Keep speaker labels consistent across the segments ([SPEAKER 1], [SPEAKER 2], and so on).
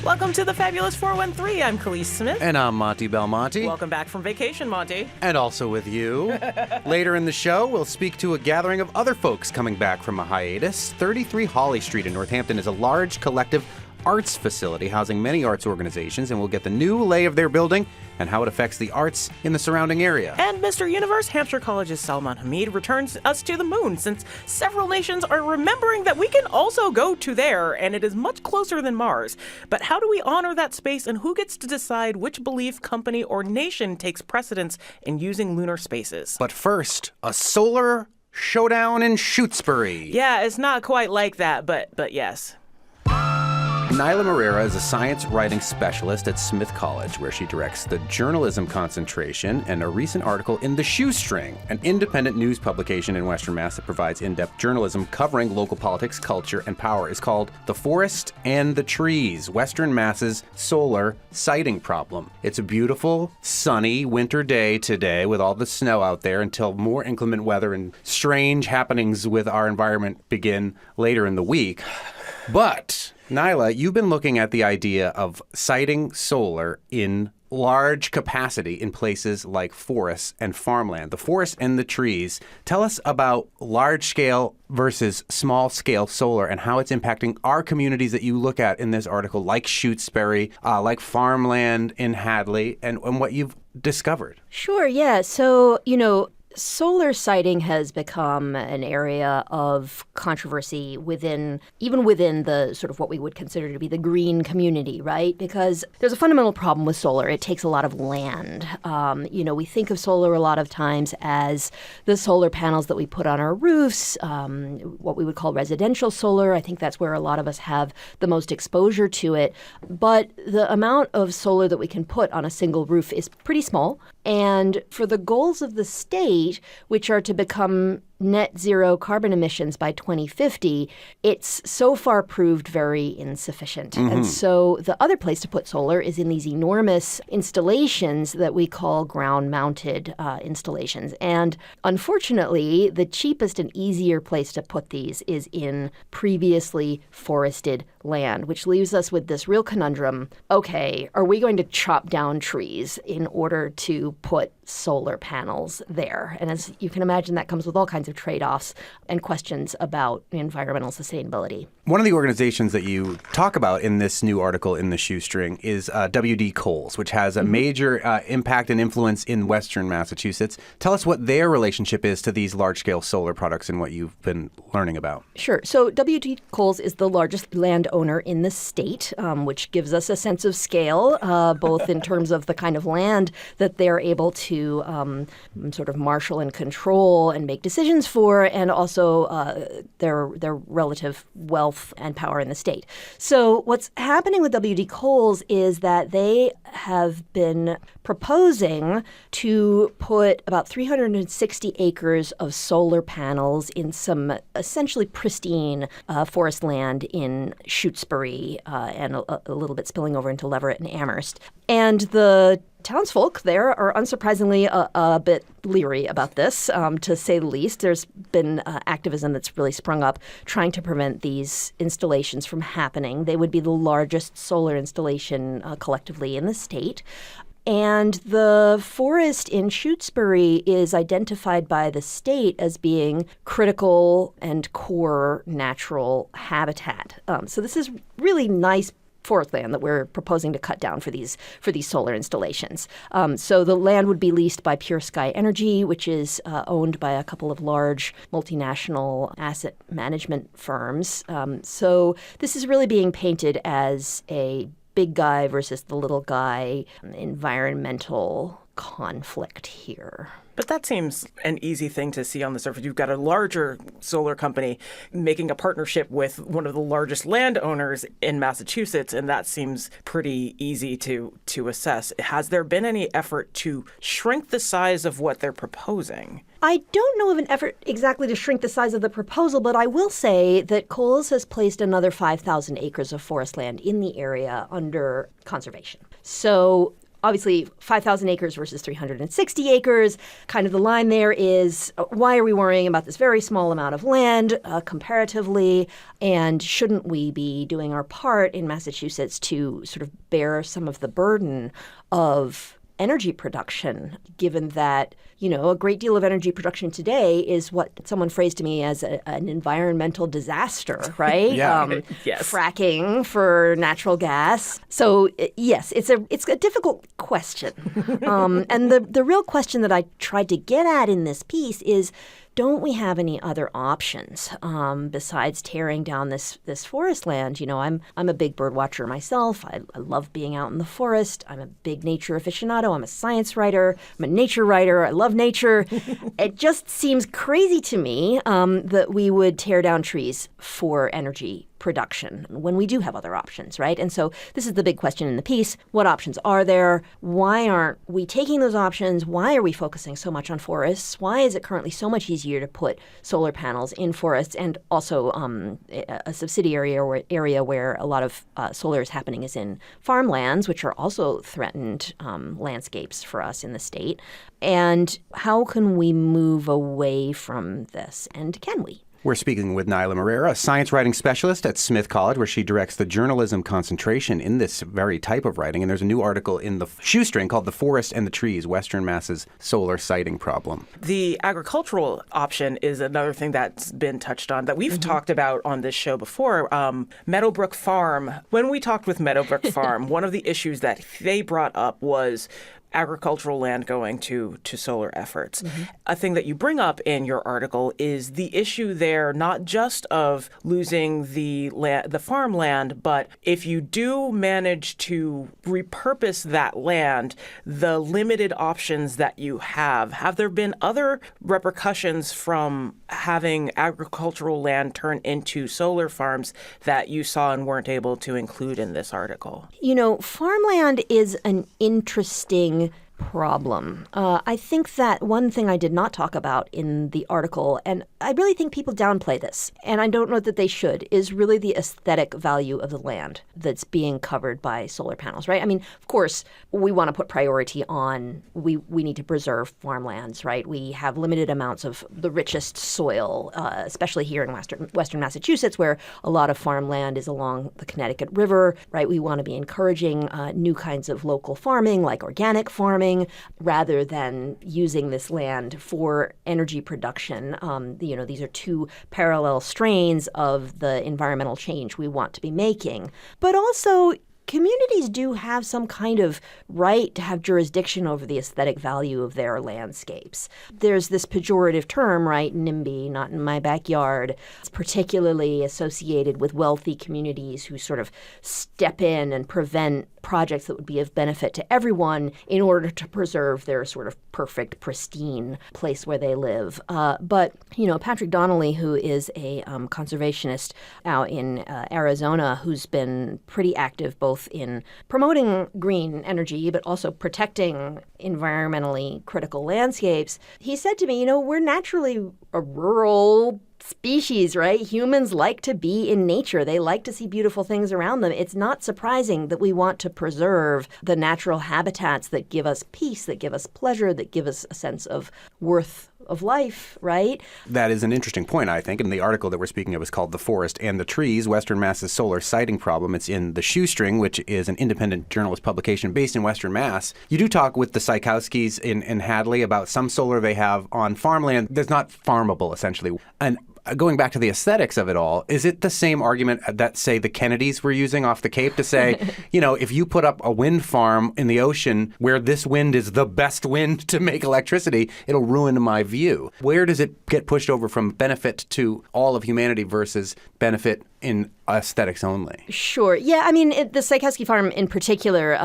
[SPEAKER 1] Welcome to the Fabulous 413. I'm Khalees Smith.
[SPEAKER 2] And I'm Monty Belmonte.
[SPEAKER 1] Welcome back from vacation, Monty.
[SPEAKER 2] And also with you. Later in the show, we'll speak to a gathering of other folks coming back from a hiatus. 33 Hawley Street in Northampton is a large collective arts facility housing many arts organizations, and we'll get the new lay of their building and how it affects the arts in the surrounding area.
[SPEAKER 1] And Mr. Universe, Hampshire College's Salman Hameed returns us to the moon, since several nations are remembering that we can also go to there, and it is much closer than Mars. But how do we honor that space, and who gets to decide which belief, company, or nation takes precedence in using lunar spaces?
[SPEAKER 2] But first, a solar showdown in Shutesbury.
[SPEAKER 1] Yeah, it's not quite like that, but yes.
[SPEAKER 2] Naila Moreira is a science writing specialist at Smith College, where she directs the journalism concentration, and a recent article in The Shoestring, an independent news publication in Western Mass that provides in-depth journalism covering local politics, culture, and power, is called The Forest and the Trees, Western Mass's Solar Sighting Problem. It's a beautiful, sunny winter day today with all the snow out there until more inclement weather and strange happenings with our environment begin later in the week. But Naila, you've been looking at the idea of sighting solar in large capacity in places like forests and farmland. The forest and the trees. Tell us about large-scale versus small-scale solar and how it's impacting our communities that you look at in this article, like Shutesbury, like farmland in Hadley, and what you've discovered.
[SPEAKER 3] Sure, yeah. So, solar sighting has become an area of controversy even within the sort of what we would consider to be the green community, right? Because there's a fundamental problem with solar. It takes a lot of land. We think of solar a lot of times as the solar panels that we put on our roofs, what we would call residential solar. I think that's where a lot of us have the most exposure to it. But the amount of solar that we can put on a single roof is pretty small. And for the goals of the state, which are to become net zero carbon emissions by 2050, it's so far proved very insufficient. Mm-hmm. And so the other place to put solar is in these enormous installations that we call ground-mounted installations. And unfortunately, the cheapest and easier place to put these is in previously forested land, which leaves us with this real conundrum. Okay, are we going to chop down trees in order to put solar panels there? And as you can imagine, that comes with all kinds of trade-offs and questions about environmental sustainability.
[SPEAKER 2] One of the organizations that you talk about in this new article in The Shoestring is W.D. Coles, which has a major impact and influence in Western Massachusetts. Tell us what their relationship is to these large-scale solar products and what you've been learning about.
[SPEAKER 3] Sure. So W.D. Coles is the largest landowner in the state, which gives us a sense of scale, both in terms of the kind of land that they're able to sort of marshal and control and make decisions for, and also their relative wealth and power in the state. So what's happening with W.D. Coles is that they have been proposing to put about 360 acres of solar panels in some essentially pristine forest land in Shutesbury and a little bit spilling over into Leverett and Amherst. And the townsfolk there are unsurprisingly a bit leery about this, to say the least. There's been activism that's really sprung up trying to prevent these installations from happening. They would be the largest solar installation collectively in the state. And the forest in Shutesbury is identified by the state as being critical and core natural habitat. So this is really nice forest land that we're proposing to cut down for these solar installations. So the land would be leased by Pure Sky Energy, which is owned by a couple of large multinational asset management firms. So this is really being painted as a big guy versus the little guy environmental conflict here.
[SPEAKER 1] But that seems an easy thing to see on the surface. You've got a larger solar company making a partnership with one of the largest landowners in Massachusetts, and that seems pretty easy to assess. Has there been any effort to shrink the size of what they're proposing?
[SPEAKER 3] I don't know of an effort exactly to shrink the size of the proposal, but I will say that Coles has placed another 5,000 acres of forest land in the area under conservation. So obviously 5,000 acres versus 360 acres. Kind of the line there is, why are we worrying about this very small amount of land comparatively? And shouldn't we be doing our part in Massachusetts to sort of bear some of the burden of energy production, given that, a great deal of energy production today is what someone phrased to me as an environmental disaster, right?
[SPEAKER 2] Yeah.
[SPEAKER 1] Yes.
[SPEAKER 3] Fracking for natural gas. So yes, it's a difficult question. And the real question that I tried to get at in this piece is, don't we have any other options besides tearing down this forest land? I'm a big bird watcher myself. I love being out in the forest. I'm a big nature aficionado. I'm a science writer. I'm a nature writer. I love nature. It just seems crazy to me that we would tear down trees for energy production when we do have other options, right? And so this is the big question in the piece. What options are there? Why aren't we taking those options? Why are we focusing so much on forests? Why is it currently so much easier to put solar panels in forests? And also a subsidiary area where a lot of solar is happening is in farmlands, which are also threatened landscapes for us in the state. And how can we move away from this? And can we?
[SPEAKER 2] We're speaking with Naila Moreira, a science writing specialist at Smith College, where she directs the journalism concentration in this very type of writing. And there's a new article in the Shoestring called The Forest and the Trees, Western Mass's Solar Sighting Problem.
[SPEAKER 1] The agricultural option is another thing that's been touched on that we've talked about on this show before. Meadowbrook Farm. When we talked with Meadowbrook Farm, one of the issues that they brought up was agricultural land going to solar efforts. A thing that you bring up in your article is the issue there, not just of losing the farmland, but if you do manage to repurpose that land, the limited options that you have there been other repercussions from having agricultural land turn into solar farms that you saw and weren't able to include in this article?
[SPEAKER 3] Farmland is an interesting problem. I think that one thing I did not talk about in the article, and I really think people downplay this, and I don't know that they should, is really the aesthetic value of the land that's being covered by solar panels, right? I mean, of course, we want to put priority on, we need to preserve farmlands, right? We have limited amounts of the richest soil, especially here in Western Massachusetts, where a lot of farmland is along the Connecticut River, right? We want to be encouraging new kinds of local farming, like organic farming, rather than using this land for energy production. These are two parallel strains of the environmental change we want to be making. But also, communities do have some kind of right to have jurisdiction over the aesthetic value of their landscapes. There's this pejorative term, right, NIMBY, not in my backyard. It's particularly associated with wealthy communities who sort of step in and prevent projects that would be of benefit to everyone in order to preserve their sort of perfect, pristine place where they live. But Patrick Donnelly, who is a conservationist out in Arizona, who's been pretty active both in promoting green energy but also protecting environmentally critical landscapes, he said to me, we're naturally a rural species, right? Humans like to be in nature. They like to see beautiful things around them. It's not surprising that we want to preserve the natural habitats that give us peace, that give us pleasure, that give us a sense of worth of life, right?
[SPEAKER 2] That is an interesting point, I think. And the article that we're speaking of is called The Forest and the Trees, Western Mass's Solar Sighting Problem. It's in The Shoestring, which is an independent journalist publication based in Western Mass. You do talk with the Sykowskis in Hadley about some solar they have on farmland that's not farmable, essentially. And going back to the aesthetics of it all, is it the same argument that, say, the Kennedys were using off the Cape to say, if you put up a wind farm in the ocean where this wind is the best wind to make electricity, it'll ruin my view? Where does it get pushed over from benefit to all of humanity versus benefit in aesthetics only?
[SPEAKER 3] Sure. Yeah, I mean, the Sykowski farm in particular,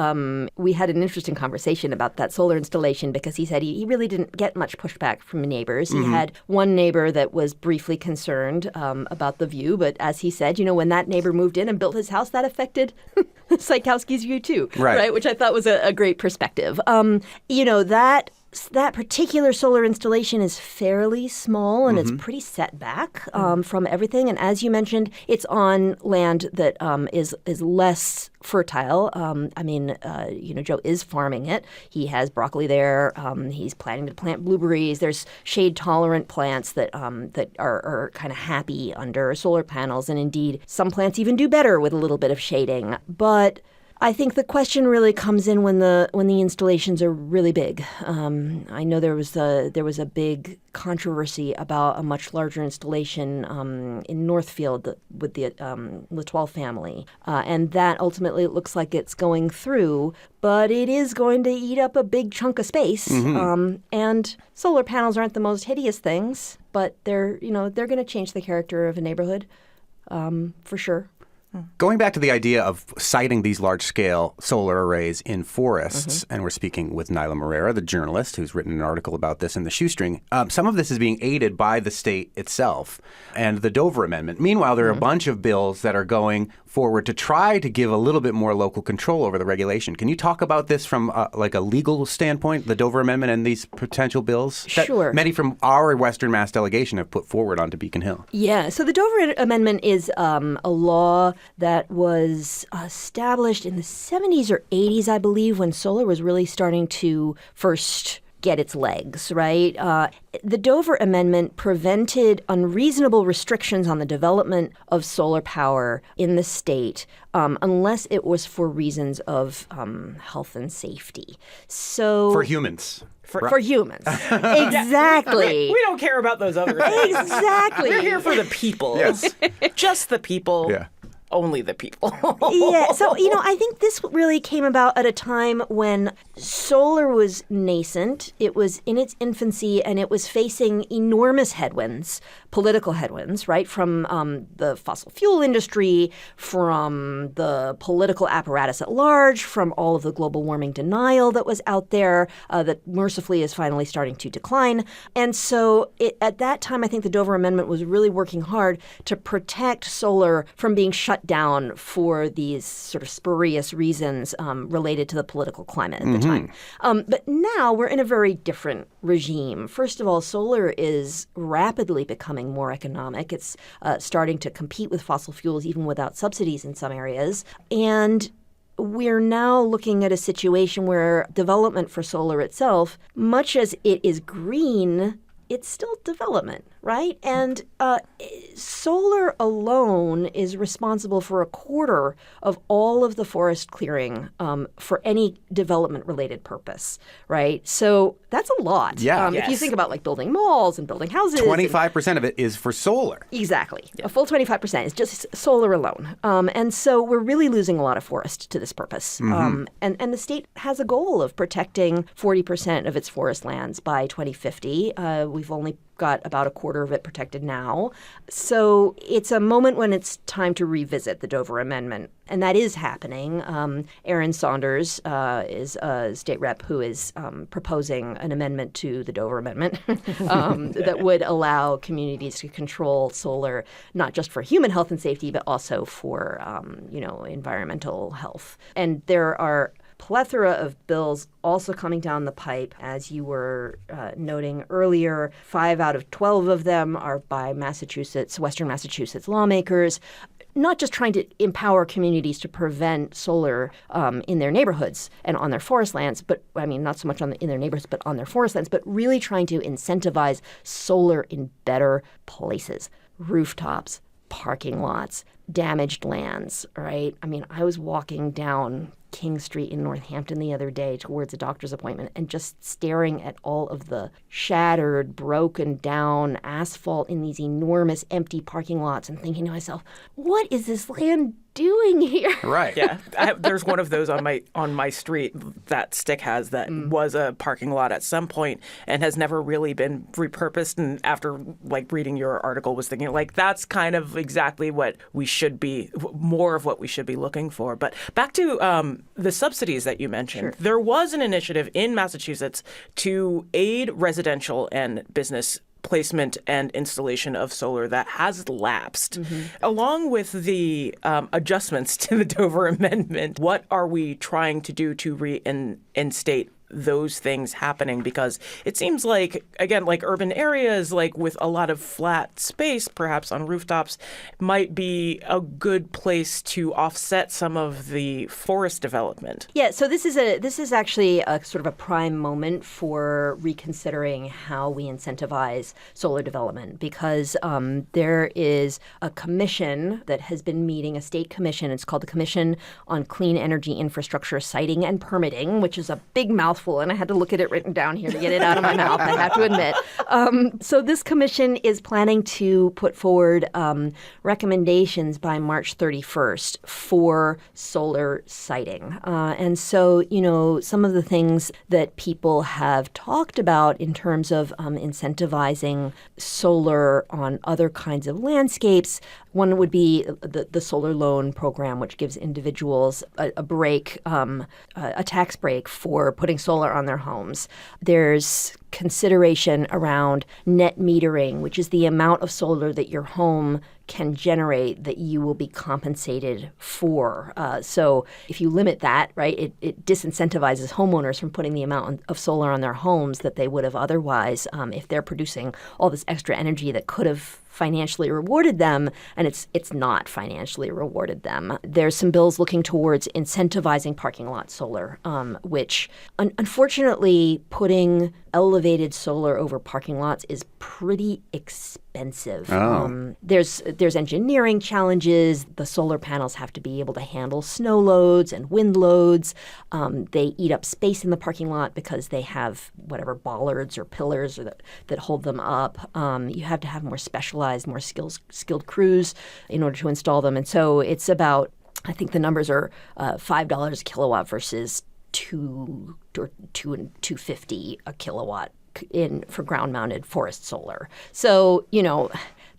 [SPEAKER 3] we had an interesting conversation about that solar installation because he said he really didn't get much pushback from neighbors. He had one neighbor that was briefly concerned about the view, but as he said, when that neighbor moved in and built his house, that affected Sykowski's view too, right? Which I thought was a great perspective. That that particular solar installation is fairly small and it's pretty set back from everything. And as you mentioned, it's on land that is less fertile. Joe is farming it. He has broccoli there. He's planning to plant blueberries. There's shade-tolerant plants that are kind of happy under solar panels. And indeed, some plants even do better with a little bit of shading. But I think the question really comes in when the installations are really big. I know there was a big controversy about a much larger installation in Northfield with the Latoile family, and that ultimately it looks like it's going through, but it is going to eat up a big chunk of space. And solar panels aren't the most hideous things, but they're going to change the character of a neighborhood for sure.
[SPEAKER 2] Going back to the idea of siting these large-scale solar arrays in forests, and we're speaking with Naila Moreira, the journalist who's written an article about this in the Shoestring, some of this is being aided by the state itself and the Dover Amendment. Meanwhile, there are a bunch of bills that are going forward to try to give a little bit more local control over the regulation. Can you talk about this from a legal standpoint, the Dover Amendment and these potential bills that
[SPEAKER 3] Sure.
[SPEAKER 2] many from our Western Mass delegation have put forward onto Beacon Hill?
[SPEAKER 3] Yeah, so the Dover Amendment is a law that was established in the 70s or 80s, I believe, when solar was really starting to first get its legs, right? The Dover Amendment prevented unreasonable restrictions on the development of solar power in the state unless it was for reasons of health and safety. So
[SPEAKER 2] For humans.
[SPEAKER 3] For humans. Exactly.
[SPEAKER 1] We don't care about those other things.
[SPEAKER 3] Exactly.
[SPEAKER 1] We're here for the people.
[SPEAKER 2] Yes.
[SPEAKER 1] Just the people.
[SPEAKER 2] Yeah.
[SPEAKER 1] Only the people.
[SPEAKER 3] Yeah, so, I think this really came about at a time when solar was nascent. It was in its infancy, and it was facing enormous headwinds, political headwinds, right, from the fossil fuel industry, from the political apparatus at large, from all of the global warming denial that was out there that mercifully is finally starting to decline. And so at that time, I think the Dover Amendment was really working hard to protect solar from being shut down for these sort of spurious reasons related to the political climate at the time. But now we're in a very different regime. First of all, solar is rapidly becoming more economic. It's starting to compete with fossil fuels even without subsidies in some areas. And we're now looking at a situation where development for solar itself, much as it is green, it's still development, right? And solar alone is responsible for a quarter of all of the forest clearing for any development-related purpose, right? So that's a lot.
[SPEAKER 2] Yeah.
[SPEAKER 3] If you think about like building malls and building houses.
[SPEAKER 2] 25% of it is for solar.
[SPEAKER 3] Exactly. A full 25% is just solar alone. And so we're really losing a lot of forest to this purpose. And the state has a goal of protecting 40% of its forest lands by 2050. We've only got about a quarter of it protected now. So it's a moment when it's time to revisit the Dover Amendment. And that is happening. Aaron Saunders is a state rep who is proposing an amendment to the Dover Amendment that would allow communities to control solar, not just for human health and safety, but also for, environmental health. And there are plethora of bills also coming down the pipe, as you were noting earlier. 5 out of 12 of them are by Western Massachusetts lawmakers, not just trying to empower communities to prevent solar in their neighborhoods and on their forest lands, but not so much in their neighborhoods, but on their forest lands, but really trying to incentivize solar in better places, rooftops, parking lots, damaged lands, right? I was walking down King Street in Northampton the other day towards a doctor's appointment and just staring at all of the shattered, broken down asphalt in these enormous empty parking lots and thinking to myself, what is this land doing here?
[SPEAKER 2] Right.
[SPEAKER 1] Yeah. There's one of those on my street that Stick has that was a parking lot at some point and has never really been repurposed. And after reading your article was thinking that's kind of exactly what we should be, more of what we should be looking for. But back to the subsidies that you mentioned.
[SPEAKER 3] Sure.
[SPEAKER 1] There was an initiative in Massachusetts to aid residential and business placement and installation of solar that has lapsed. Along with the adjustments to the Dover Amendment, what are we trying to do to reinstate those things happening? Because it seems like, again, like urban areas, like with a lot of flat space, perhaps on rooftops, might be a good place to offset some of the forest development.
[SPEAKER 3] Yeah, so this is actually a sort of a prime moment for reconsidering how we incentivize solar development, because there is a commission that has been meeting, a state commission. It's called the Commission on Clean Energy Infrastructure Siting and Permitting, which is a big mouthful, and I had to look at it written down here to get it out of my mouth, I have to admit. So this commission is planning to put forward recommendations by March 31st for solar siting. And so, some of the things that people have talked about in terms of incentivizing solar on other kinds of landscapes, one would be the solar loan program, which gives individuals a break, a tax break for putting solar on their homes. There's consideration around net metering, which is the amount of solar that your home can generate that you will be compensated for. So if you limit that, right, it disincentivizes homeowners from putting the amount of solar on their homes that they would have otherwise if they're producing all this extra energy that could have financially rewarded them, and it's not financially rewarded them. There's some bills looking towards incentivizing parking lot solar, which unfortunately putting elevated solar over parking lots is pretty expensive.
[SPEAKER 2] Oh.
[SPEAKER 3] There's engineering challenges. The solar panels have to be able to handle snow loads and wind loads. They eat up space in the parking lot because they have whatever bollards or pillars that hold them up. You have to have more specialized, more skilled crews in order to install them. And so it's about, I think the numbers are $5 a kilowatt versus $2.50 a kilowatt for ground-mounted forest solar. So,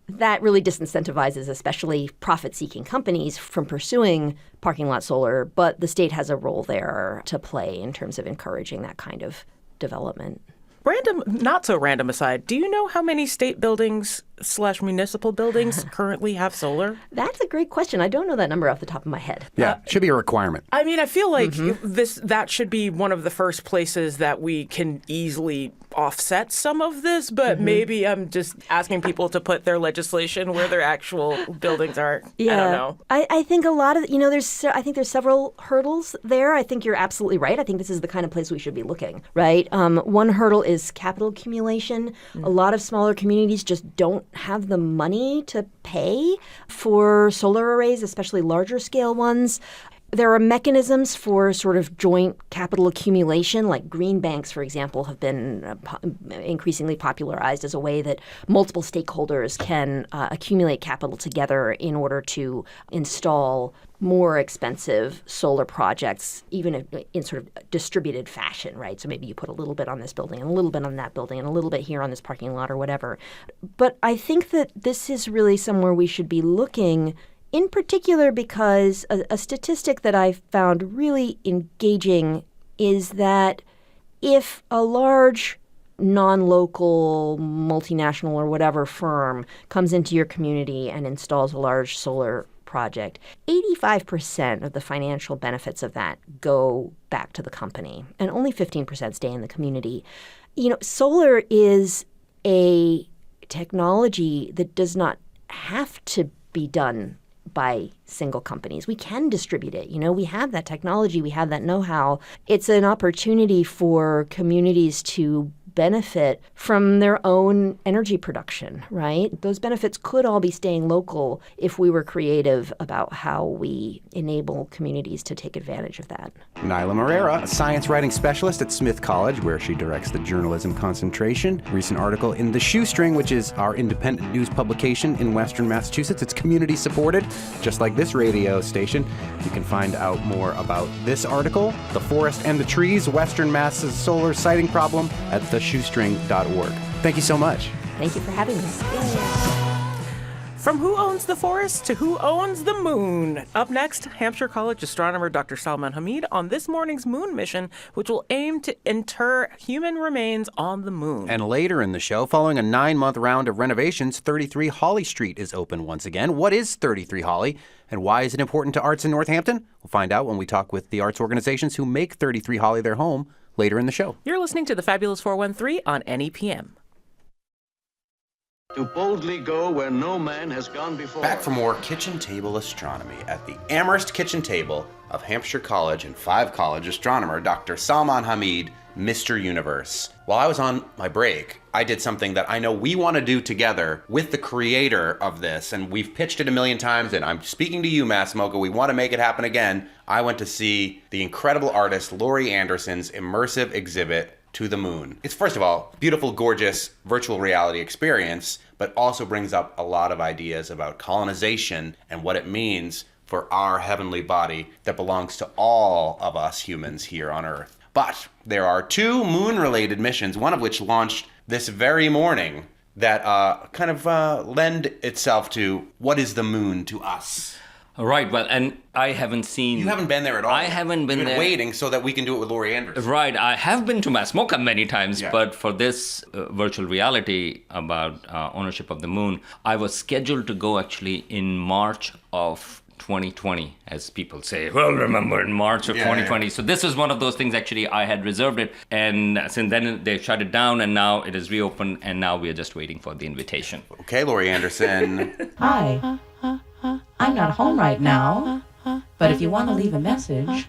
[SPEAKER 3] that really disincentivizes especially profit-seeking companies from pursuing parking lot solar, but the state has a role there to play in terms of encouraging that kind of development.
[SPEAKER 1] Random, not so random aside, do you know how many state buildings / municipal buildings currently have solar?
[SPEAKER 3] That's a great question. I don't know that number off the top of my head.
[SPEAKER 2] Yeah, should be a requirement.
[SPEAKER 1] I mean, I feel like that should be one of the first places that we can easily offset some of this, but maybe I'm just asking people to put their legislation where their actual buildings are.
[SPEAKER 3] Yeah.
[SPEAKER 1] I don't know.
[SPEAKER 3] I think a lot of, I think there's several hurdles there. I think you're absolutely right. I think this is the kind of place we should be looking, right? One hurdle is capital accumulation. A lot of smaller communities just don't have the money to pay for solar arrays, especially larger scale ones. There are mechanisms for sort of joint capital accumulation, like green banks, for example, have been increasingly popularized as a way that multiple stakeholders can accumulate capital together in order to install more expensive solar projects, even in sort of distributed fashion, right? So maybe you put a little bit on this building and a little bit on that building and a little bit here on this parking lot or whatever. But I think that this is really somewhere we should be looking, in particular because a statistic that I found really engaging is that if a large non-local, multinational or whatever firm comes into your community and installs a large solar project, 85% of the financial benefits of that go back to the company, and only 15% stay in the community. Solar is a technology that does not have to be done by single companies. We can distribute it. We have that technology. We have that know-how. It's an opportunity for communities to benefit from their own energy production, right? Those benefits could all be staying local if we were creative about how we enable communities to take advantage of that.
[SPEAKER 2] Naila Moreira, a science writing specialist at Smith College, where she directs the journalism concentration. Recent article in The Shoestring, which is our independent news publication in Western Massachusetts. It's community supported, just like this radio station. You can find out more about this article, The Forest and the Trees, Western Mass's Solar Siting Problem, at theshoestring.org. Thank you so much.
[SPEAKER 3] Thank you for having me.
[SPEAKER 1] From who owns the forest to who owns the moon. Up next, Hampshire College astronomer Dr. Salman Hameed on this morning's moon mission, which will aim to inter human remains on the moon.
[SPEAKER 2] And later in the show, following a 9-month round of renovations, 33 Hawley Street is open once again. What is 33 Hawley, and why is it important to arts in Northampton? We'll find out when we talk with the arts organizations who make 33 Hawley their home later in the show.
[SPEAKER 1] You're listening to the Fabulous 413 on NEPM.
[SPEAKER 4] To boldly go where no man has gone before.
[SPEAKER 2] Back for more kitchen table astronomy at the Amherst Kitchen Table of Hampshire College and Five College astronomer Dr. Salman Hameed, Mr. Universe. While I was on my break, I did something that I know we want to do together with the creator of this, and we've pitched it a million times, and I'm speaking to you, Massimoka. We want to make it happen again. I went to see the incredible artist Laurie Anderson's immersive exhibit, To the Moon. It's, first of all, beautiful, gorgeous virtual reality experience, but also brings up a lot of ideas about colonization and what it means for our heavenly body that belongs to all of us humans here on Earth. But there are 2 moon-related missions, one of which launched this very morning, that lend itself to what is the moon to us.
[SPEAKER 5] Right, well, and I haven't seen...
[SPEAKER 2] You haven't been there at all.
[SPEAKER 5] I haven't been
[SPEAKER 2] You've been
[SPEAKER 5] there.
[SPEAKER 2] waiting so that we can do it with Laurie Anderson.
[SPEAKER 5] Right, I have been to Massimoka many times,
[SPEAKER 2] Yeah.
[SPEAKER 5] but for this virtual reality about ownership of the moon, I was scheduled to go actually in March of 2020, as people say. Well, remember, in March of 2020.
[SPEAKER 2] Yeah.
[SPEAKER 5] So this was one of those things, actually, I had reserved it, and since then they shut it down, and now it is reopened, and now we are just waiting for the invitation.
[SPEAKER 2] Okay, Laurie Anderson.
[SPEAKER 6] Hi. I'm not home right now, but if you want to leave a message,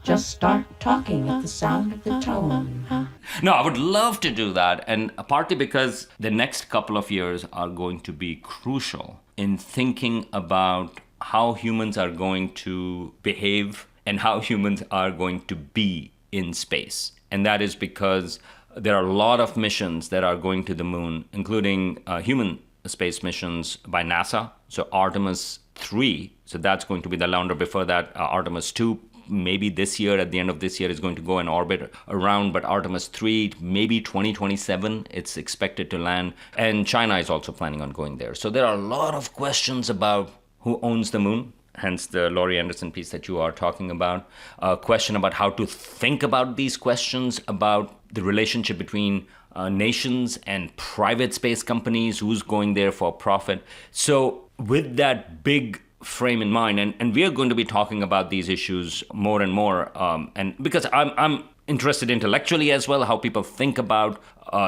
[SPEAKER 6] just start talking at the sound of the tone.
[SPEAKER 5] No, I would love to do that, and partly because the next couple of years are going to be crucial in thinking about how humans are going to behave and how humans are going to be in space. And that is because there are a lot of missions that are going to the moon, including human space missions by NASA. So Artemis 3, so that's going to be the lander. Before that, Artemis 2, maybe this year, at the end of this year, is going to go and orbit around. But Artemis 3, maybe 2027, it's expected to land. And China is also planning on going there. So there are a lot of questions about who owns the moon, hence the Laurie Anderson piece that you are talking about. A question about how to think about these questions, about the relationship between nations and private space companies, who's going there for profit. So with that big frame in mind, and we are going to be talking about these issues more and more, and because I'm interested intellectually as well, how people think about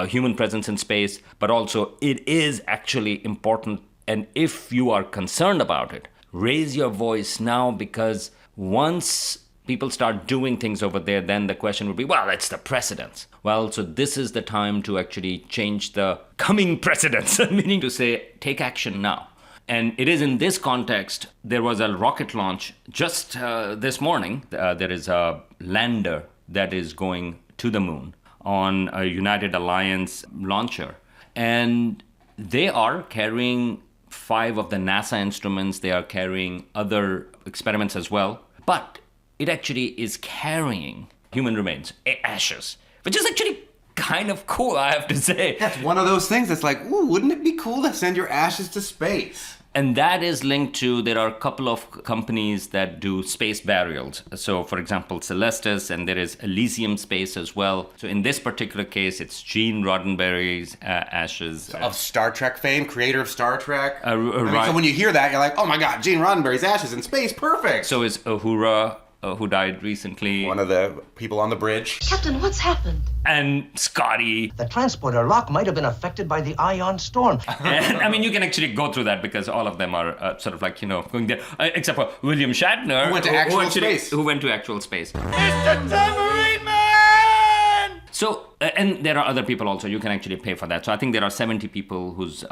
[SPEAKER 5] human presence in space, but also it is actually important. And if you are concerned about it, raise your voice now, because once people start doing things over there, then the question would be, well, it's the precedence. Well, so this is the time to actually change the coming precedence, meaning to say, take action now. And it is in this context, there was a rocket launch just this morning. There is a lander that is going to the moon on a United Alliance launcher. And they are carrying 5 of the NASA instruments. They are carrying other experiments as well. But it actually is carrying human remains, ashes, which is actually kind of cool, I have to say.
[SPEAKER 2] That's one of those things that's like, ooh, wouldn't it be cool to send your ashes to space?
[SPEAKER 5] And that is linked to, there are a couple of companies that do space burials. So, for example, Celestis, and there is Elysium Space as well. So in this particular case, it's Gene Roddenberry's ashes.
[SPEAKER 2] Of Star Trek fame, creator of Star Trek.
[SPEAKER 5] Right.
[SPEAKER 2] So when you hear that, you're like, oh my God, Gene Roddenberry's ashes in space, perfect.
[SPEAKER 5] So is Uhura, who died recently.
[SPEAKER 2] One of the people on the bridge.
[SPEAKER 7] Captain, what's happened?
[SPEAKER 5] And Scotty.
[SPEAKER 8] The transporter lock might have been affected by the ion storm.
[SPEAKER 5] And I mean, you can actually go through that because all of them are sort of like, going there, except for William Shatner.
[SPEAKER 2] Who went to actual space.
[SPEAKER 5] Who went to actual space.
[SPEAKER 2] Mr. Tambourine Man!
[SPEAKER 5] So, and there are other people also, you can actually pay for that. So I think there are 70 people whose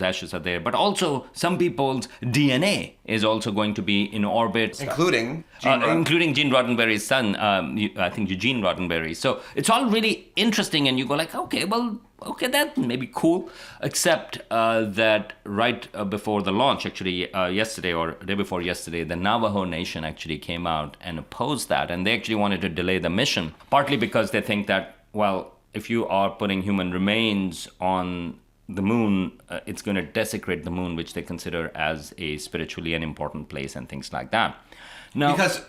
[SPEAKER 5] ashes are there. But also, some people's DNA is also going to be in orbit.
[SPEAKER 2] Including
[SPEAKER 5] Gene Roddenberry's son, I think Eugene Roddenberry. So it's all really interesting, and you go like, okay, that may be cool. Except that right before the launch, actually yesterday or day before yesterday, the Navajo Nation actually came out and opposed that. And they actually wanted to delay the mission, partly because they think that, well, if you are putting human remains on the moon, it's going to desecrate the moon, which they consider as a spiritually an important place and things like that. Now,
[SPEAKER 2] because,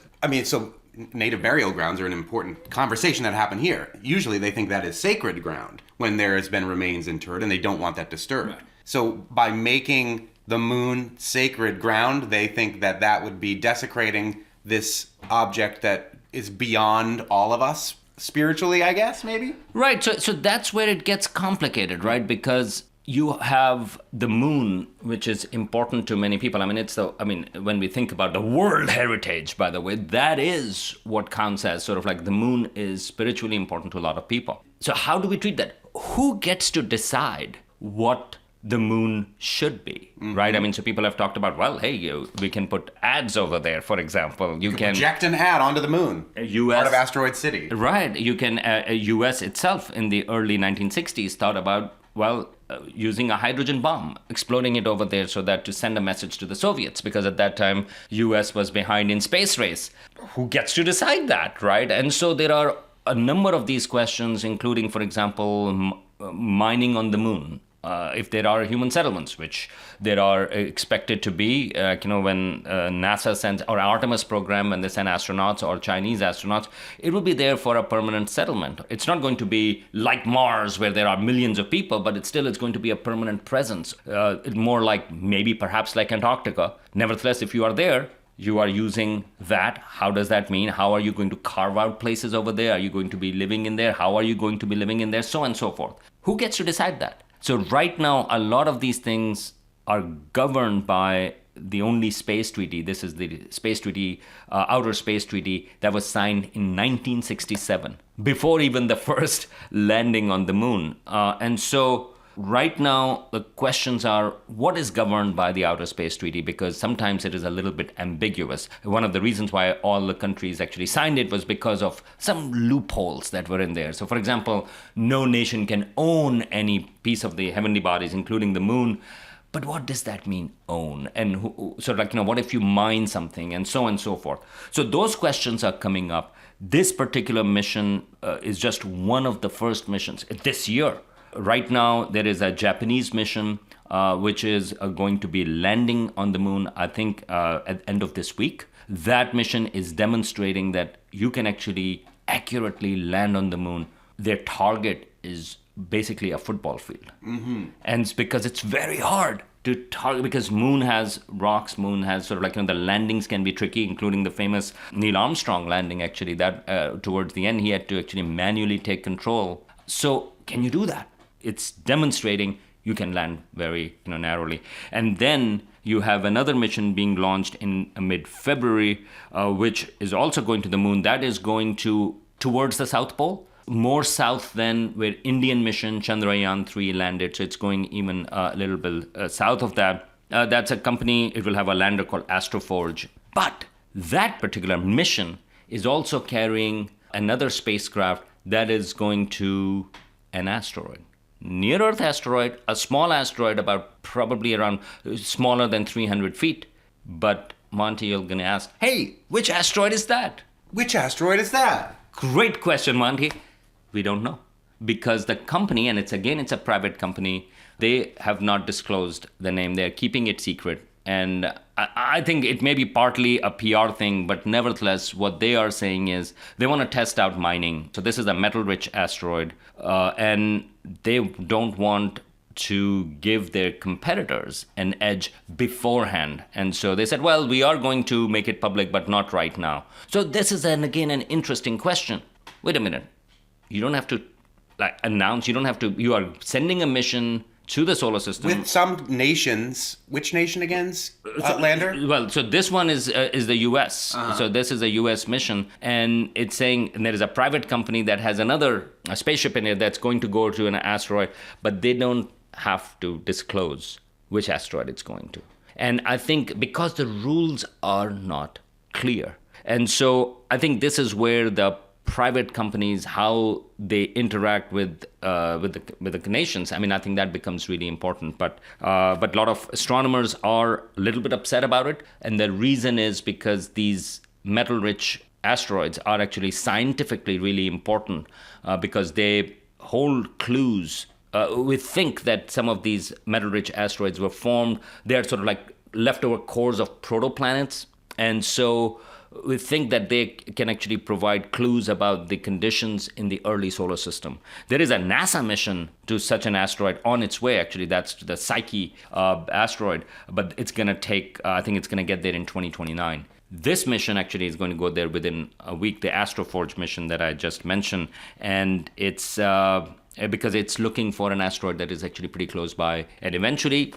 [SPEAKER 2] so native burial grounds are an important conversation that happened here. Usually they think that is sacred ground when there has been remains interred, and they don't want that disturbed. Right. So by making the moon sacred ground, they think that would be desecrating this object that is beyond all of us. spiritually, I guess, maybe?
[SPEAKER 5] Right. So that's where it gets complicated, right? Because you have the moon, which is important to many people. When we think about the world heritage, by the way, that is what counts as sort of like the moon is spiritually important to a lot of people. So how do we treat that? Who gets to decide what the moon should be, right? I mean, so people have talked about, well, hey, we can put ads over there, for example. You can
[SPEAKER 2] project an ad onto the moon,
[SPEAKER 5] US,
[SPEAKER 2] part of Asteroid City.
[SPEAKER 5] Right. You can, US itself in the early 1960s thought about, using a hydrogen bomb, exploding it over there so that to send a message to the Soviets, because at that time, US was behind in space race. Who gets to decide that, right? And so there are a number of these questions, including, for example, mining on the moon. If there are human settlements, which there are expected to be, when NASA sends, or Artemis program, when they send astronauts or Chinese astronauts, it will be there for a permanent settlement. It's not going to be like Mars, where there are millions of people, but it's going to be a permanent presence. More like, maybe perhaps like Antarctica. Nevertheless, if you are there, you are using that. How does that mean? How are you going to carve out places over there? Are you going to be living in there? How are you going to be living in there? So on and so forth. Who gets to decide that? So right now, a lot of these things are governed by the only space treaty. This is the space treaty, outer space treaty, that was signed in 1967, before even the first landing on the moon. And so right now, the questions are, what is governed by the Outer Space Treaty? Because sometimes it is a little bit ambiguous. One of the reasons why all the countries actually signed it was because of some loopholes that were in there. So, for example, no nation can own any piece of the heavenly bodies, including the moon. But what does that mean, own? And what if you mine something, and so on and so forth? So those questions are coming up. This particular mission is just one of the first missions this year. Right now, there is a Japanese mission which is going to be landing on the moon, I think, at the end of this week. That mission is demonstrating that you can actually accurately land on the moon. Their target is basically a football field. Mm-hmm. And it's because it's very hard to target, because moon has rocks, moon has the landings can be tricky, including the famous Neil Armstrong landing, actually, that towards the end, he had to actually manually take control. So can you do that? It's demonstrating you can land very narrowly. And then you have another mission being launched in mid-February, which is also going to the moon. That is going towards the South Pole, more south than where Indian mission Chandrayaan-3 landed. So it's going even a little bit south of that. That's a company, it will have a lander called Astroforge. But that particular mission is also carrying another spacecraft that is going to an asteroid. Near-Earth asteroid, a small asteroid, about probably around smaller than 300 feet. But Monty, you're going to ask, hey, which asteroid is that?
[SPEAKER 2] Which asteroid is that?
[SPEAKER 5] Great question, Monty. We don't know. Because the company, and it's a private company, they have not disclosed the name. They're keeping it secret. And I think it may be partly a PR thing, but nevertheless, what they are saying is they want to test out mining. So this is a metal-rich asteroid, and they don't want to give their competitors an edge beforehand. And so they said, well, we are going to make it public, but not right now. So this is, again, an interesting question. Wait a minute. You don't have to announce, you are sending a mission to the solar system.
[SPEAKER 2] With some nations. Which nation again's lander?
[SPEAKER 5] Well, so this one is the U.S. Uh-huh. So this is a U.S. mission. And it's saying, and there is a private company that has a spaceship in it that's going to go to an asteroid, but they don't have to disclose which asteroid it's going to. And I think because the rules are not clear. And so I think this is where the private companies, how they interact with the nations. I mean, I think that becomes really important. But a lot of astronomers are a little bit upset about it, and the reason is because these metal-rich asteroids are actually scientifically really important because they hold clues. We think that some of these metal-rich asteroids were formed. They are sort of like leftover cores of protoplanets, and so we think that they can actually provide clues about the conditions in the early solar system. There is a NASA mission to such an asteroid on its way, actually. That's the Psyche asteroid, but it's going to take, I think it's going to get there in 2029. This mission actually is going to go there within a week, the Astroforge mission that I just mentioned. And it's because it's looking for an asteroid that is actually pretty close by. And eventually,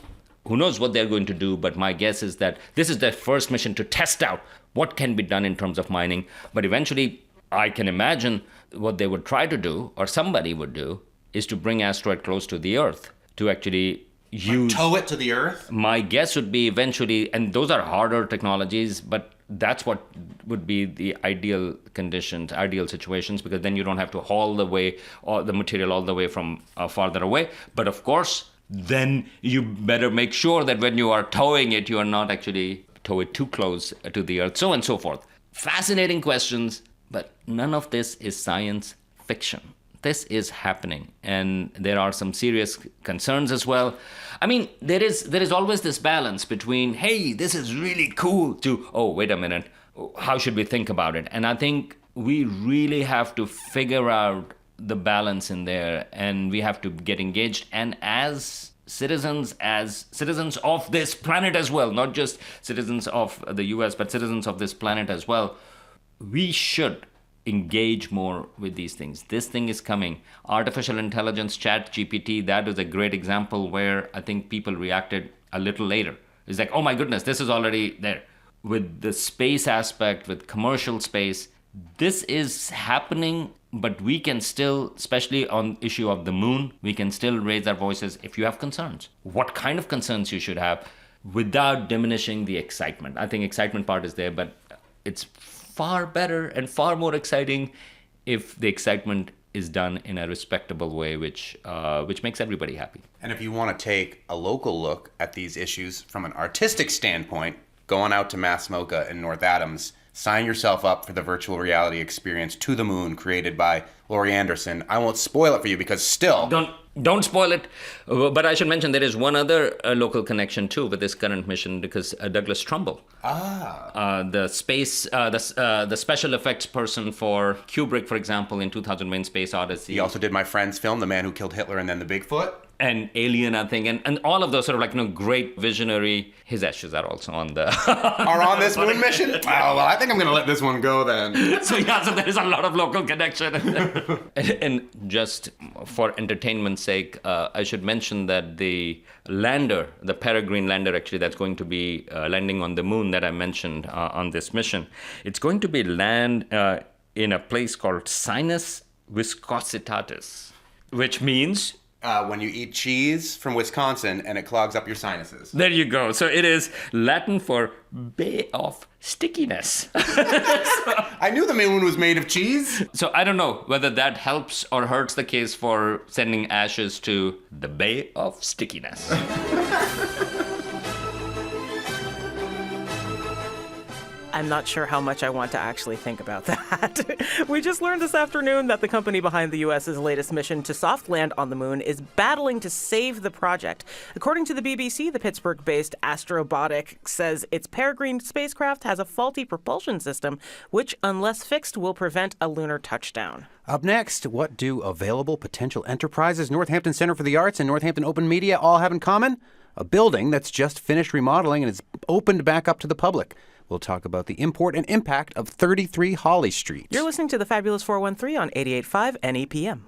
[SPEAKER 5] who knows what they're going to do, but my guess is that this is their first mission to test out what can be done in terms of mining. But eventually, I can imagine what they would try to do, or somebody would do, is to bring asteroid close to the Earth to actually use...
[SPEAKER 2] Tow it to the Earth?
[SPEAKER 5] My guess would be eventually, and those are harder technologies, but that's what would be the ideal conditions, ideal situations, because then you don't have to haul the material all the way from farther away. But of course, then you better make sure that when you are towing it, you are not actually tow it too close to the Earth, so on and so forth. Fascinating questions, but none of this is science fiction. This is happening, and there are some serious concerns as well. I mean, there is always this balance between, hey, this is really cool, to, oh, wait a minute, how should we think about it? And I think we really have to figure out the balance in there, and we have to get engaged. And as citizens of this planet as well, not just citizens of the US, but citizens of this planet as well, we should engage more with these things. This thing is coming. Artificial intelligence, ChatGPT, that was a great example where I think people reacted a little later. It's like, oh my goodness, this is already there. With the space aspect, with commercial space, this is happening, but we can still, especially on the issue of the moon, we can still raise our voices if you have concerns. What kind of concerns you should have without diminishing the excitement. I think excitement part is there, but it's far better and far more exciting if the excitement is done in a respectable way, which makes everybody happy.
[SPEAKER 2] And if you want to take a local look at these issues from an artistic standpoint, go on out to Mass Mocha in North Adams. Sign yourself up for the virtual reality experience To the Moon created by Laurie Anderson. I won't spoil it for you because still...
[SPEAKER 5] Don't spoil it. But I should mention there is one other local connection too with this current mission, because Douglas Trumbull, the special effects person for Kubrick, for example, in 2001: Space Odyssey.
[SPEAKER 2] He also did my friend's film, The Man Who Killed Hitler and Then the Bigfoot.
[SPEAKER 5] And Alien, I think, and all of those sort of great visionary. His ashes are also on the
[SPEAKER 2] are on this moon mission. Oh, well, I think I'm gonna let this one go then.
[SPEAKER 5] So there is a lot of local connection. And just for entertainment's sake, I should mention that the lander, the Peregrine lander, actually, that's going to be landing on the moon that I mentioned on this mission, it's going to be land in a place called Sinus Viscositatis, which means.
[SPEAKER 2] When you eat cheese from Wisconsin and it clogs up your sinuses.
[SPEAKER 5] There you go. So it is Latin for Bay of Stickiness.
[SPEAKER 2] I knew the moon was made of cheese.
[SPEAKER 5] So I don't know whether that helps or hurts the case for sending ashes to the Bay of Stickiness.
[SPEAKER 1] I'm not sure how much I want to actually think about that. We just learned this afternoon that the company behind the U.S.'s latest mission to soft land on the moon is battling to save the project. According to the BBC, the Pittsburgh-based Astrobotic says its Peregrine spacecraft has a faulty propulsion system, which, unless fixed, will prevent a lunar touchdown.
[SPEAKER 2] Up next, what do available potential enterprises, Northampton Center for the Arts, and Northampton Open Media all have in common? A building that's just finished remodeling and is opened back up to the public. We'll talk about the import and impact of 33 Hawley Street.
[SPEAKER 1] You're listening to the Fabulous 413 on 88.5 NEPM.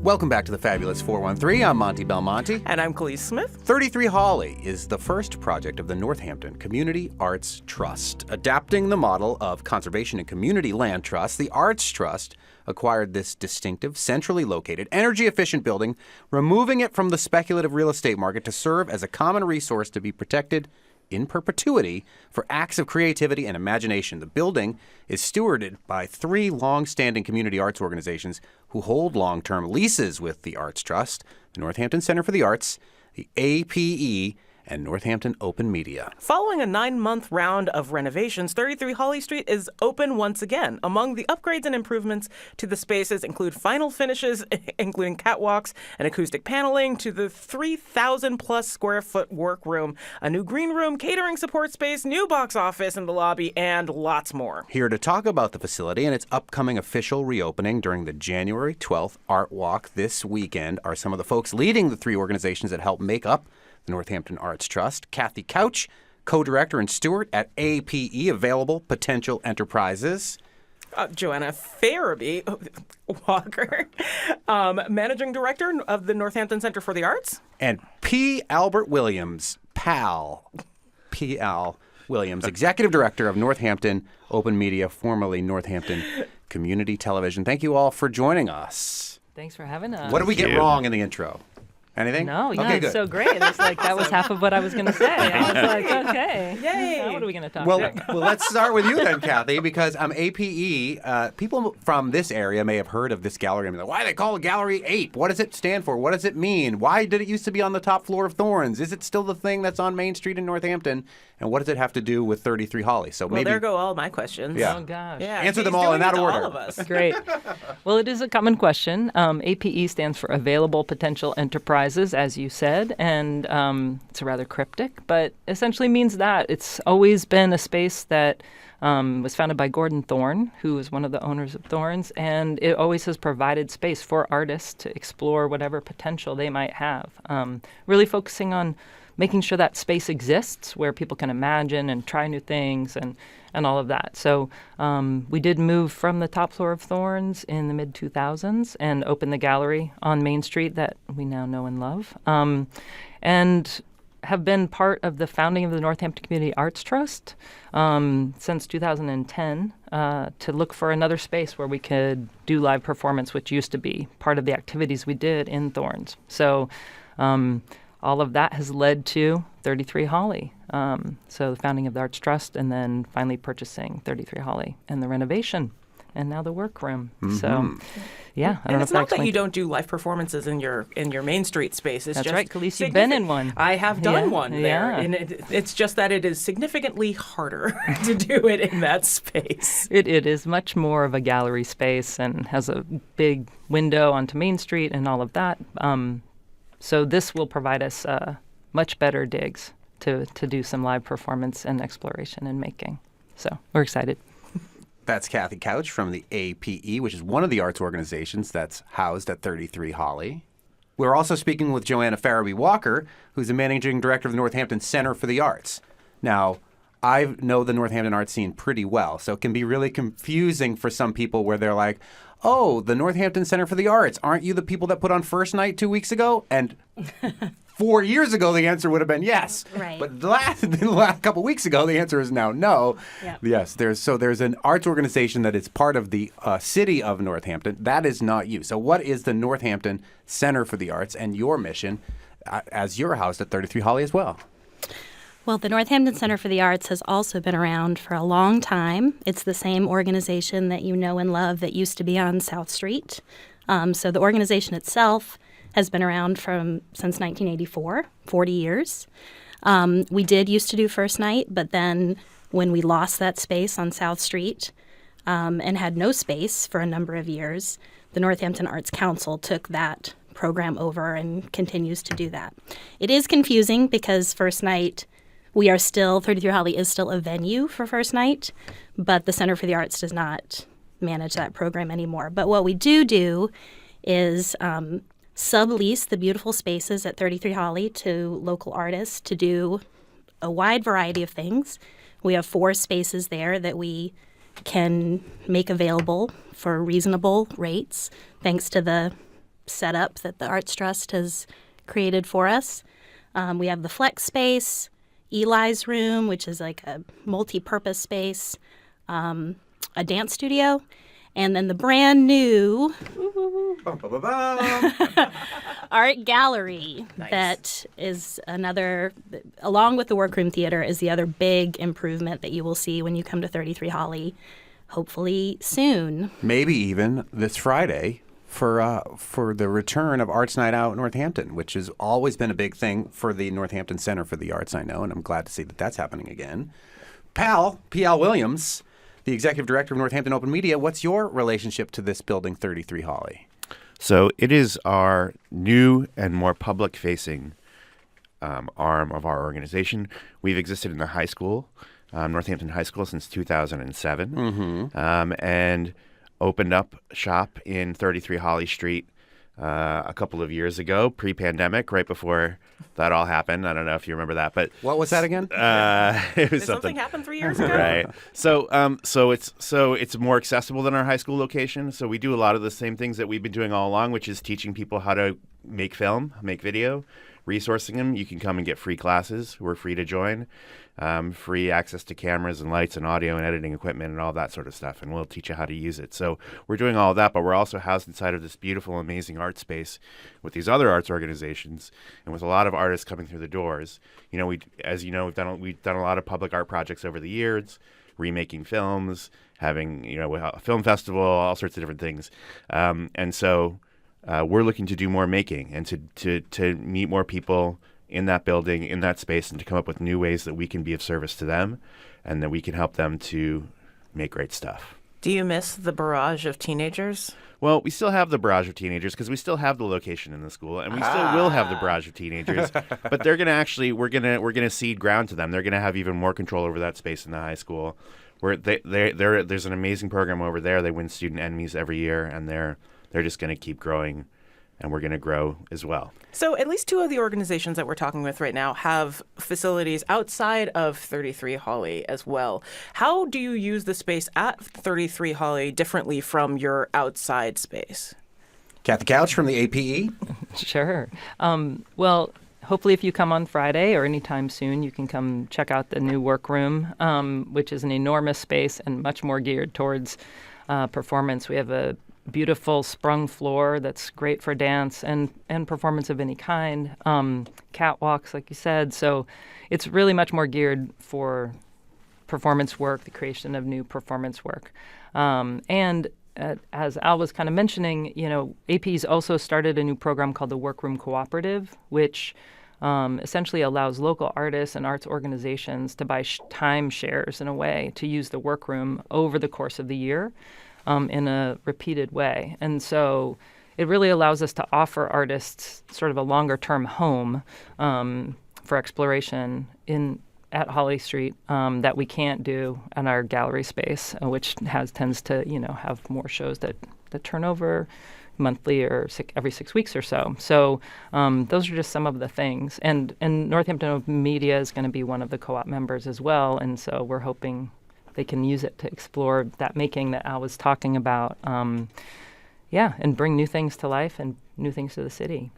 [SPEAKER 2] Welcome back to the Fabulous 413. I'm Monty Belmonte.
[SPEAKER 1] And I'm Khalees Smith.
[SPEAKER 2] 33 Hawley is the first project of the Northampton Community Arts Trust. Adapting the model of Conservation and Community Land Trust, the Arts Trust acquired this distinctive, centrally located, energy-efficient building, removing it from the speculative real estate market to serve as a common resource to be protected in perpetuity for acts of creativity and imagination. The building is stewarded by 3 long-standing community arts organizations who hold long-term leases with the Arts Trust, the Northampton Center for the Arts, the A.P.E., and Northampton Open Media.
[SPEAKER 1] Following a 9-month round of renovations, 33 Hawley Street is open once again. Among the upgrades and improvements to the spaces include final finishes, including catwalks and acoustic paneling, to the 3,000-plus square foot workroom, a new green room, catering support space, new box office in the lobby, and lots more.
[SPEAKER 2] Here to talk about the facility and its upcoming official reopening during the January 12th Art Walk this weekend are some of the folks leading the 3 organizations that help make up the Northampton Arts Trust. Kathy Couch, co-director and steward at A.P.E, Available Potential Enterprises.
[SPEAKER 1] Joanna Faraby Walker, managing director of the Northampton Center for the Arts.
[SPEAKER 2] And P. Albert Williams, PAL. P.L. Williams, executive director of Northampton Open Media, formerly Northampton Community Television. Thank you all for joining us.
[SPEAKER 7] Thanks for having us.
[SPEAKER 2] What did we get wrong in the intro? Anything?
[SPEAKER 7] No, yeah,
[SPEAKER 2] Okay,
[SPEAKER 7] it's
[SPEAKER 2] good.
[SPEAKER 7] so great. It's like that was half of what I was going to say. I was like, okay,
[SPEAKER 1] Yay.
[SPEAKER 7] now what are we going to talk
[SPEAKER 2] Well,
[SPEAKER 7] about?
[SPEAKER 2] let's start with you then, Kathy, because A.P.E, people from this area may have heard of this gallery. I mean, why do they call it Gallery Ape? What does it stand for? What does it mean? Why did it used to be on the top floor of Thorns? Is it still the thing that's on Main Street in Northampton? And what does it have to do with 33 Hawley? So
[SPEAKER 1] Well,
[SPEAKER 2] maybe
[SPEAKER 1] there go all my questions.
[SPEAKER 2] Yeah.
[SPEAKER 7] Oh, gosh.
[SPEAKER 1] Yeah,
[SPEAKER 2] Answer them
[SPEAKER 1] he's
[SPEAKER 2] all in
[SPEAKER 1] doing
[SPEAKER 2] that
[SPEAKER 1] it to
[SPEAKER 2] order.
[SPEAKER 1] All of us.
[SPEAKER 7] Great. Well, it is a common question. APE stands for Available Potential Enterprises, as you said, and it's rather cryptic, but essentially means that it's always been a space that was founded by Gordon Thorne, who is one of the owners of Thorne's, and it always has provided space for artists to explore whatever potential they might have, really focusing on making sure that space exists where people can imagine and try new things and all of that. So we did move from the top floor of Thorns in the mid-2000s and open the gallery on Main Street that we now know and love, and have been part of the founding of the Northampton Community Arts Trust since 2010 to look for another space where we could do live performance, which used to be part of the activities we did in Thorns. So all of that has led to 33 Hawley. So the founding of the Arts Trust and then finally purchasing 33 Hawley and the renovation and now the workroom. So, yeah, I don't
[SPEAKER 1] And
[SPEAKER 7] know
[SPEAKER 1] it's
[SPEAKER 7] if that
[SPEAKER 1] not that you
[SPEAKER 7] explains-
[SPEAKER 1] don't do live performances in your Main Street space. It's
[SPEAKER 7] That's
[SPEAKER 1] just
[SPEAKER 7] right, Khalees, you've been in one.
[SPEAKER 1] I have done
[SPEAKER 7] Yeah,
[SPEAKER 1] one there,
[SPEAKER 7] yeah.
[SPEAKER 1] and it's just that it is significantly harder to do it in that space.
[SPEAKER 7] It is much more of a gallery space and has a big window onto Main Street and all of that. So this will provide us much better digs to do some live performance and exploration and making. So we're excited.
[SPEAKER 2] That's Kathy Couch from the A.P.E, which is one of the arts organizations that's housed at 33 Hawley. We're also speaking with Joanna Faraby Walker, who's the managing director of the Northampton Center for the Arts. Now, I know the Northampton art scene pretty well, so it can be really confusing for some people where they're like, oh, the Northampton Center for the Arts, aren't you the people that put on First Night 2 weeks ago? And 4 years ago, the answer would have been yes.
[SPEAKER 9] Right.
[SPEAKER 2] But the last couple weeks ago, the answer is now no.
[SPEAKER 9] Yep.
[SPEAKER 2] Yes, there's an arts organization that is part of the city of Northampton. That is not you. So what is the Northampton Center for the Arts and your mission as you're housed at 33 Hawley as well?
[SPEAKER 9] Well, the Northampton Center for the Arts has also been around for a long time. It's the same organization that you know and love that used to be on South Street. So the organization itself has been around since 1984, 40 years. We did used to do First Night, but then when we lost that space on South Street and had no space for a number of years, the Northampton Arts Council took that program over and continues to do that. It is confusing because First Night, 33 Hawley is still a venue for First Night, but the Center for the Arts does not manage that program anymore. But what we do is sublease the beautiful spaces at 33 Hawley to local artists to do a wide variety of things. We have 4 spaces there that we can make available for reasonable rates, thanks to the setup that the Arts Trust has created for us. We have the flex space, Eli's room, which is like a multi-purpose space, a dance studio, and then the brand new art gallery.
[SPEAKER 1] Nice.
[SPEAKER 9] That is another, along with the workroom theater, is the other big improvement that you will see when you come to 33 Hawley, hopefully soon.
[SPEAKER 2] Maybe even this Friday for the return of Arts Night Out Northampton, which has always been a big thing for the Northampton Center for the Arts, I know, and I'm glad to see that that's happening again. P.L. Williams, the executive director of Northampton Open Media, what's your relationship to this building, 33 Hawley?
[SPEAKER 10] So it is our new and more public-facing arm of our organization. We've existed in the high school, Northampton High School, since 2007, and opened up shop in 33 Hawley Street a couple of years ago, pre-pandemic, right before that all happened. I don't know if you remember that, but
[SPEAKER 2] What was that again?
[SPEAKER 10] it was
[SPEAKER 1] Did something happen 3 years ago?
[SPEAKER 10] Right. So it's more accessible than our high school location. So we do a lot of the same things that we've been doing all along, which is teaching people how to make film, make video, resourcing them. You can come and get free classes. We're free to join. Free access to cameras and lights and audio and editing equipment and all that sort of stuff. And we'll teach you how to use it. So we're doing all of that, but we're also housed inside of this beautiful, amazing art space with these other arts organizations and with a lot of artists coming through the doors. You know, we've done a lot of public art projects over the years, remaking films, having, a film festival, all sorts of different things. And so we're looking to do more making and to meet more people in that building, in that space, and to come up with new ways that we can be of service to them and that we can help them to make great stuff.
[SPEAKER 1] Do you miss the barrage of teenagers?
[SPEAKER 10] Well, we still have the barrage of teenagers because we still have the location in the school, and we still will have the barrage of teenagers. But they're going to we're gonna cede ground to them. They're going to have even more control over that space in the high school. There's an amazing program over there. They win student enemies every year, and they're just going to keep growing. And we're going to grow as well.
[SPEAKER 1] So at least two of the organizations that we're talking with right now have facilities outside of 33 Hawley as well. How do you use the space at 33 Hawley differently from your outside space?
[SPEAKER 2] Kathy Couch from the A.P.E.
[SPEAKER 7] Sure. Well, hopefully if you come on Friday or anytime soon, you can come check out the new workroom, which is an enormous space and much more geared towards performance. We have a beautiful sprung floor that's great for dance and performance of any kind, catwalks, like you said. So it's really much more geared for performance work, the creation of new performance work. As Al was kind of mentioning, A.P.E.'s also started a new program called the Workroom Cooperative, which essentially allows local artists and arts organizations to buy time shares in a way to use the workroom over the course of the year. In a repeated way. And so it really allows us to offer artists sort of a longer-term home for exploration at Hawley Street that we can't do in our gallery space, which tends to have more shows that turn over monthly or every 6 weeks or so. So those are just some of the things. And Northampton Open Media is going to be one of the co-op members as well. And so we're hoping they can use it to explore that making that Al was talking about, and bring new things to life and new things to the city.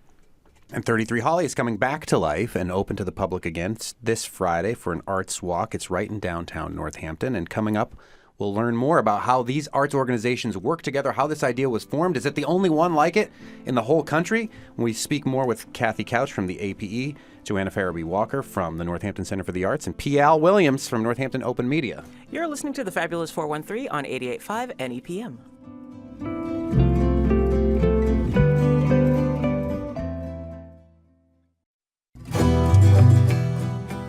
[SPEAKER 2] And 33 Hawley is coming back to life and open to the public again this Friday for an arts walk. It's right in downtown Northampton. And coming up, we'll learn more about how these arts organizations work together, how this idea was formed. Is it the only one like it in the whole country? We speak more with Kathy Couch from the A.P.E., Joanna Faraby Walker from the Northampton Center for the Arts, and P.Al. Williams from Northampton Open Media.
[SPEAKER 1] You're listening to the Fabulous 413 on 88.5 NEPM.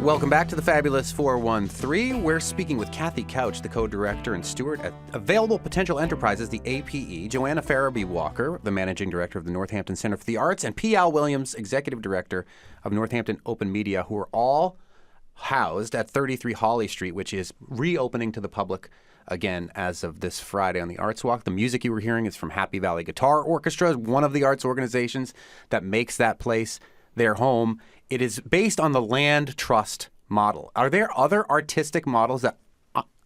[SPEAKER 2] Welcome back to the Fabulous 413. We're speaking with Kathy Couch, the co-director and steward at Available Potential Enterprises, the A.P.E., Joanna Faraby Walker, the managing director of the Northampton Center for the Arts, and P.Al. Williams, executive director of Northampton Open Media, who are all housed at 33 Hawley Street, which is reopening to the public again as of this Friday on the Arts Walk. The music you were hearing is from Happy Valley Guitar Orchestra, one of the arts organizations that makes that place their home. It is based on the land trust model. Are there other artistic models that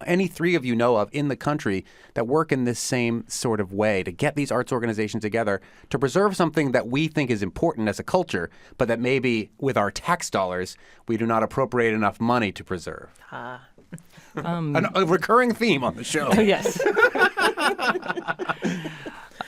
[SPEAKER 2] any three of you know of in the country that work in this same sort of way to get these arts organizations together to preserve something that we think is important as a culture, but that maybe with our tax dollars we do not appropriate enough money to preserve? A recurring theme on the show.
[SPEAKER 7] Yes.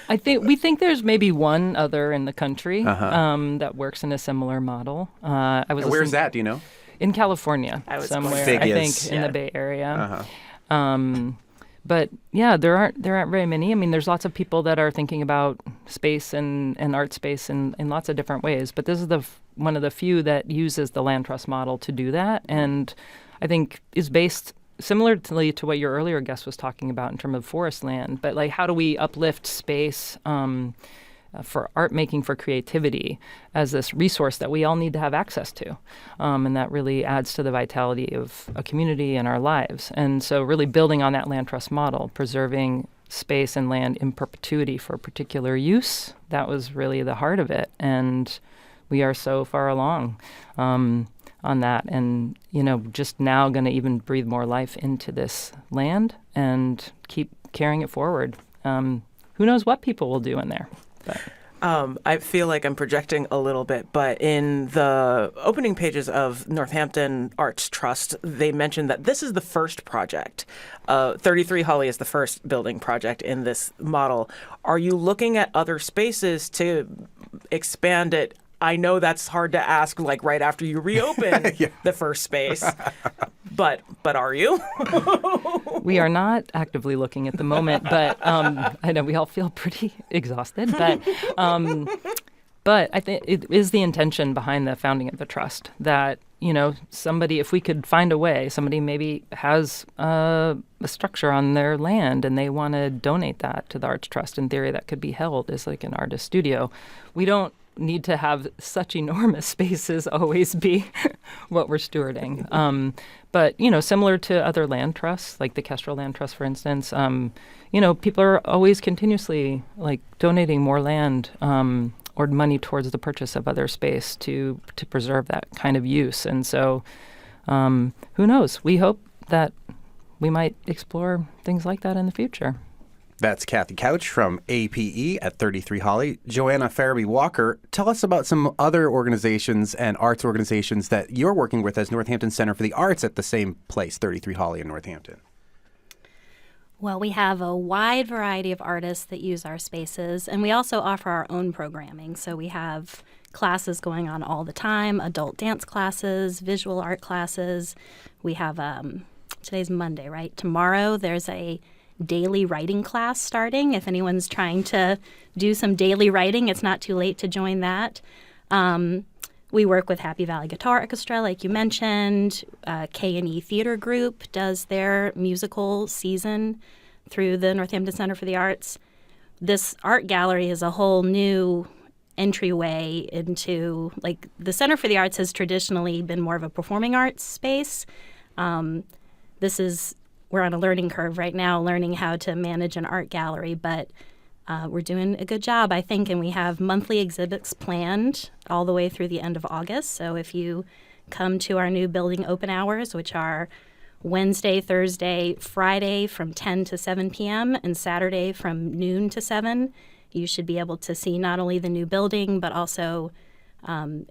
[SPEAKER 7] We think there's maybe one other in the country that works in a similar model.
[SPEAKER 2] Where's that? Do you know?
[SPEAKER 7] In California, somewhere. I think in the Bay Area. But yeah, there aren't very many. I mean, there's lots of people that are thinking about space and art space in lots of different ways. But this is one of the few that uses the land trust model to do that, and I think is based similarly to what your earlier guest was talking about in terms of forest land. But like, how do we uplift space for art making, for creativity, as this resource that we all need to have access to, and that really adds to the vitality of a community and our lives. And so really building on that land trust model, preserving space and land in perpetuity for particular use. That was really the heart of it. And we are so far along on that. And, just now going to even breathe more life into this land and keep carrying it forward. Who knows what people will do in there. But.
[SPEAKER 1] I feel like I'm projecting a little bit, but in the opening pages of Northampton Arts Trust, they mentioned that this is the first project. 33 Hawley is the first building project in this model. Are you looking at other spaces to expand it? I know that's hard to ask, like right after you reopen the first space, but are you?
[SPEAKER 7] We are not actively looking at the moment, but I know we all feel pretty exhausted. But I think it is the intention behind the founding of the trust that somebody, if we could find a way, somebody maybe has a structure on their land and they want to donate that to the Arts Trust. In theory, that could be held as like an artist studio. We don't need to have such enormous spaces always be what we're stewarding. But, similar to other land trusts, like the Kestrel Land Trust, for instance, people are always continuously donating more land or money towards the purchase of other space to preserve that kind of use. And so who knows? We hope that we might explore things like that in the future.
[SPEAKER 2] That's Kathy Couch from A.P.E. at 33 Hawley. Joanna Faraby Walker, tell us about some other organizations and arts organizations that you're working with as Northampton Center for the Arts at the same place, 33 Hawley in Northampton.
[SPEAKER 9] Well, we have a wide variety of artists that use our spaces, and we also offer our own programming. So we have classes going on all the time, adult dance classes, visual art classes. We have, today's Monday, right? Tomorrow there's a daily writing class starting. If anyone's trying to do some daily writing, it's not too late to join that. We work with Happy Valley Guitar Orchestra, like you mentioned. K&E Theater Group does their musical season through the Northampton Center for the Arts. This art gallery is a whole new entryway into, the Center for the Arts has traditionally been more of a performing arts space. We're on a learning curve right now, learning how to manage an art gallery, but we're doing a good job, I think, and we have monthly exhibits planned all the way through the end of August. So if you come to our new building open hours, which are Wednesday, Thursday, Friday from 10 to 7 p.m., and Saturday from noon to 7, you should be able to see not only the new building, but also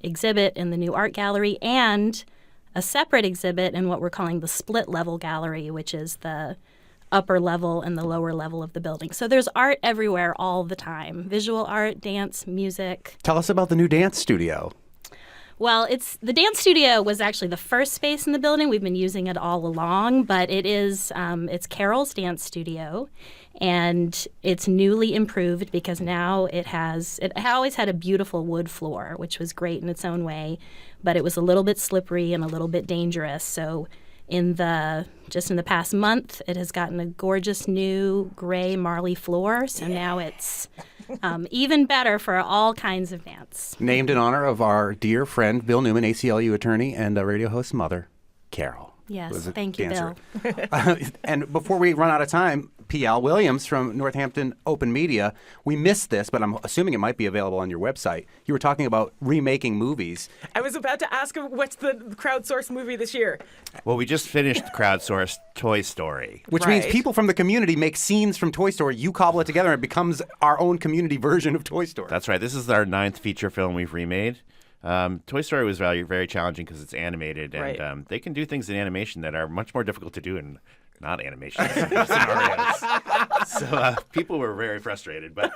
[SPEAKER 9] exhibit in the new art gallery and a separate exhibit in what we're calling the split level gallery, which is the upper level and the lower level of the building. So there's art everywhere all the time. Visual art, dance, music.
[SPEAKER 2] Tell us about the new dance studio.
[SPEAKER 9] Well, the dance studio was actually the first space in the building. We've been using it all along, but it's Carol's Dance Studio, and it's newly improved because now it always had a beautiful wood floor, which was great in its own way, but it was a little bit slippery and a little bit dangerous. So just in the past month, it has gotten a gorgeous new gray marley floor. So now it's even better for all kinds of dance.
[SPEAKER 2] Named in honor of our dear friend, Bill Newman, ACLU attorney and radio host's mother, Carol.
[SPEAKER 9] Yes, thank you, Bill.
[SPEAKER 2] And before we run out of time, P.L. Williams from Northampton Open Media, we missed this, but I'm assuming it might be available on your website. You were talking about remaking movies.
[SPEAKER 1] I was about to ask him, what's the crowdsourced movie this year?
[SPEAKER 10] Well, we just finished crowdsourced Toy Story.
[SPEAKER 2] Which means people from the community make scenes from Toy Story. You cobble it together and it becomes our own community version of Toy Story.
[SPEAKER 10] That's right. This is our 9th feature film we've remade. Toy Story was very, very challenging because it's animated, and they can do things in animation that are much more difficult to do in not animation scenarios. So people were very frustrated, but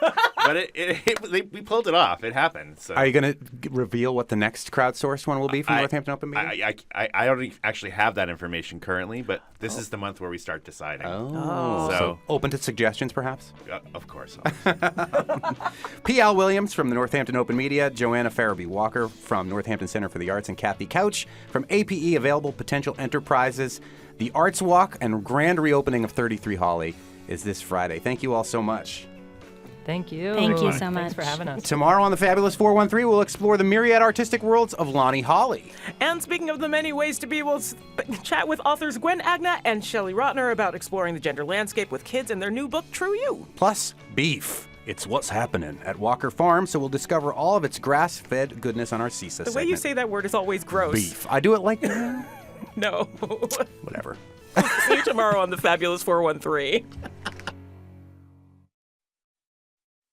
[SPEAKER 10] we pulled it off. It happened. So.
[SPEAKER 2] Are you going to reveal what the next crowdsourced one will be from Northampton Open Media?
[SPEAKER 10] I don't actually have that information currently, but this is the month where we start deciding.
[SPEAKER 2] So open to suggestions, perhaps?
[SPEAKER 10] Of course.
[SPEAKER 2] P.L. Williams from the Northampton Open Media, Joanna Faraby Walker from Northampton Center for the Arts, and Kathy Couch from A.P.E. Available Potential Enterprises. The Arts Walk and grand reopening of 33 Hawley is this Friday. Thank you all so much.
[SPEAKER 7] Thank you.
[SPEAKER 9] Thank you so
[SPEAKER 7] Thanks
[SPEAKER 9] much.
[SPEAKER 7] for having us.
[SPEAKER 2] Tomorrow on the Fabulous 413, we'll explore the myriad artistic worlds of Lonnie Hawley.
[SPEAKER 1] And speaking of the many ways to be, we'll chat with authors Gwen Agna and Shelley Rotner about exploring the gender landscape with kids in their new book, True You.
[SPEAKER 2] Plus, beef. It's what's happening at Walker Farm, so we'll discover all of its grass-fed goodness on our CISA
[SPEAKER 1] The way you say that word is always gross.
[SPEAKER 2] beef. I do it like
[SPEAKER 1] No.
[SPEAKER 2] whatever.
[SPEAKER 1] See you tomorrow on the Fabulous 413.